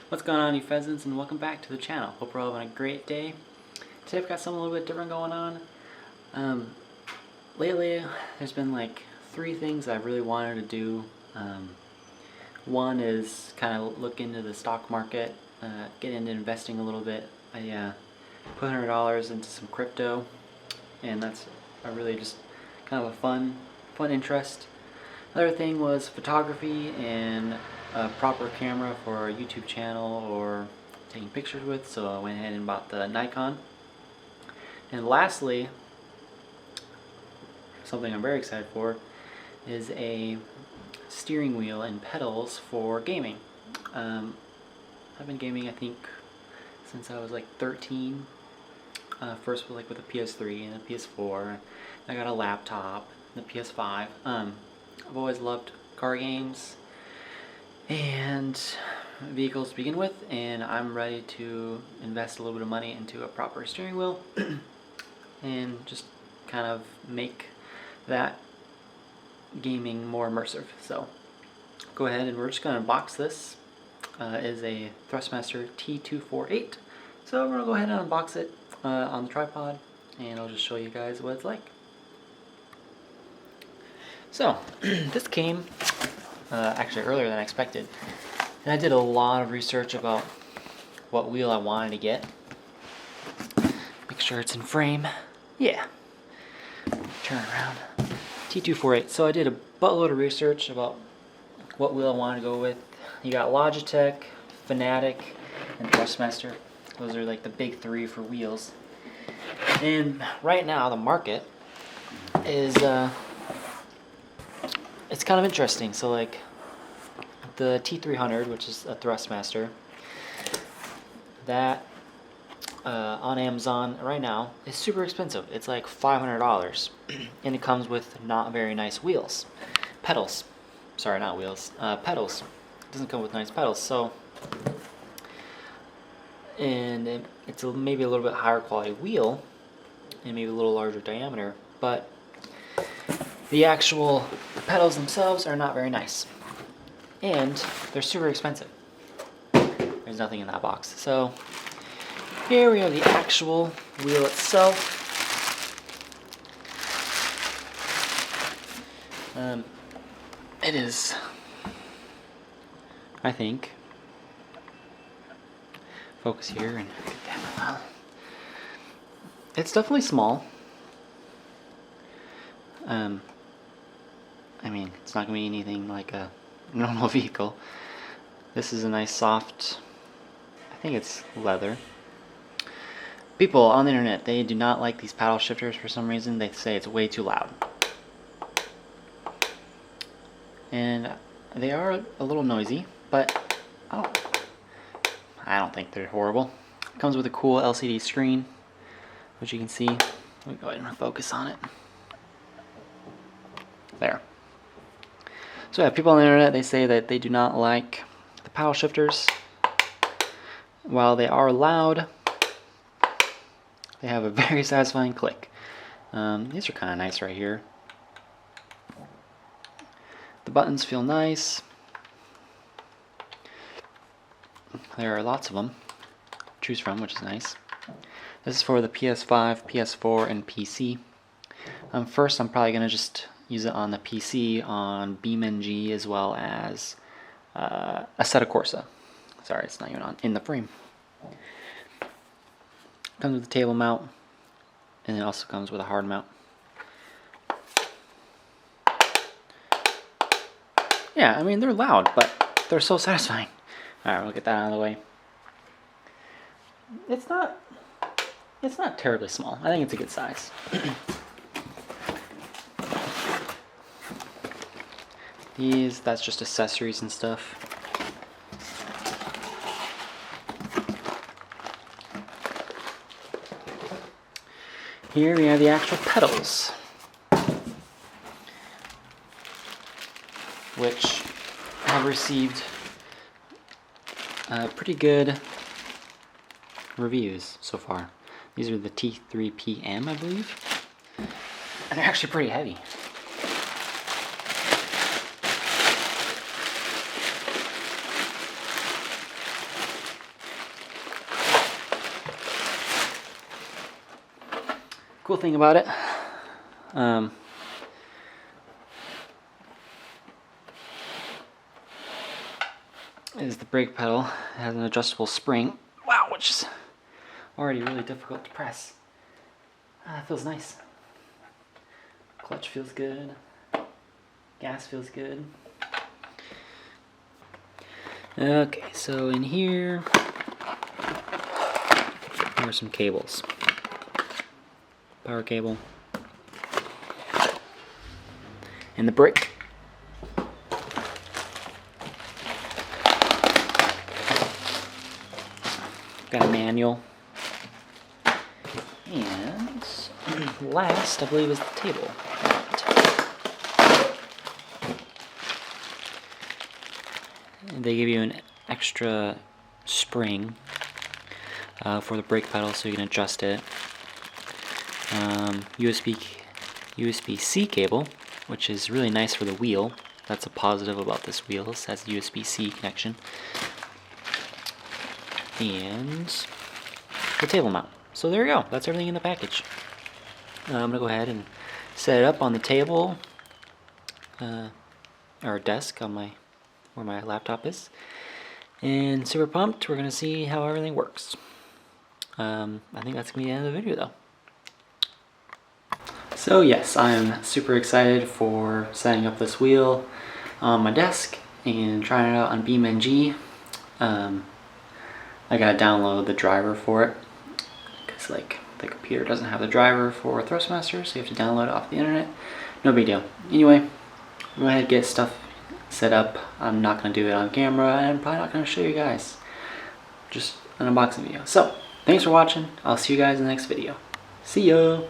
What's going on, you pheasants, and welcome back to the channel. Hope we're all having a great day. Today I've got something a little bit different going on. Lately there's been like 3 things I really wanted to do. One is kind of look into the stock market, get into investing a little bit. I put $100 into some crypto, and that's a really just kind of a fun interest. Another thing was photography and a proper camera for a YouTube channel or taking pictures with, so I went ahead and bought the Nikon. And lastly, something I'm very excited for is a steering wheel and pedals for gaming. I've been gaming, I think, since I was like 13. First with a PS3 and a PS4. I got a laptop, the PS5. I've always loved car games and vehicles to begin with, and I'm ready to invest a little bit of money into a proper steering wheel and just kind of make that gaming more immersive. So go ahead and we're just going to unbox this. Is a Thrustmaster T248. So we're going to go ahead and unbox it on the tripod, and I'll just show you guys what it's like. So this came actually earlier than I expected, and I did a lot of research about what wheel I wanted to get. Make sure it's in frame. Yeah. Turn it around. T248. So I did a buttload of research about what wheel I wanted to go with. You got Logitech, Fanatic, and Thrustmaster. Those are like the big 3 for wheels. And right now the market is it's kind of interesting. So like the T300, which is a Thrustmaster, that on Amazon right now is super expensive. It's like $500, and it comes with not very nice wheels, pedals. Sorry, not wheels, pedals. It doesn't come with nice pedals. So, and it's maybe a little bit higher quality wheel, and maybe a little larger diameter, but the actual pedals themselves are not very nice, and they're super expensive. There's nothing in that box. So here we have the actual wheel itself. It is, I think, focus here and get that well. It's definitely small. I mean, it's not going to be anything like a normal vehicle. This is a nice soft, I think it's leather. People on the internet, they do not like these paddle shifters for some reason. They say it's way too loud. And they are a little noisy, but I don't think they're horrible. It comes with a cool LCD screen, which you can see. Let me go ahead and focus on it. There. So yeah, people on the internet, they say that they do not like the paddle shifters. While they are loud, they have a very satisfying click. These are kind of nice right here. The buttons feel nice. There are lots of them to choose from, which is nice. This is for the PS5, PS4, and PC. First, I'm probably going to just use it on the PC on BeamNG, as well as Assetto Corsa. Sorry, it's not even in the frame. Comes with a table mount, and it also comes with a hard mount. Yeah, I mean, they're loud, but they're so satisfying. Alright, we'll get that out of the way. It's not terribly small. I think it's a good size. That's just accessories and stuff. Here we have the actual pedals, which have received pretty good reviews so far. These are the T3PM, I believe, and they're actually pretty heavy. Cool thing about it, is the brake pedal. It has an adjustable spring. Wow, which is already really difficult to press. It feels nice. Clutch feels good. Gas feels good. Okay, so in here are some cables. Power cable. And the brick. Got a manual. And last, I believe, is the table. And they give you an extra spring for the brake pedal so you can adjust it. USB-C cable, which is really nice for the wheel. That's a positive about this wheel. This has a USB-C connection. And the table mount. So there you go. That's everything in the package. I'm going to go ahead and set it up on the table or desk on where my laptop is. And super pumped. We're going to see how everything works. I think that's going to be the end of the video though. So yes, I'm super excited for setting up this wheel on my desk and trying it out on BeamNG. I gotta download the driver for it because like the computer doesn't have the driver for Thrustmaster, so you have to download it off the internet. No big deal. Anyway, I'm gonna go ahead and get stuff set up. I'm not gonna do it on camera, and I'm probably not gonna show you guys. Just an unboxing video. So thanks for watching. I'll see you guys in the next video. See ya.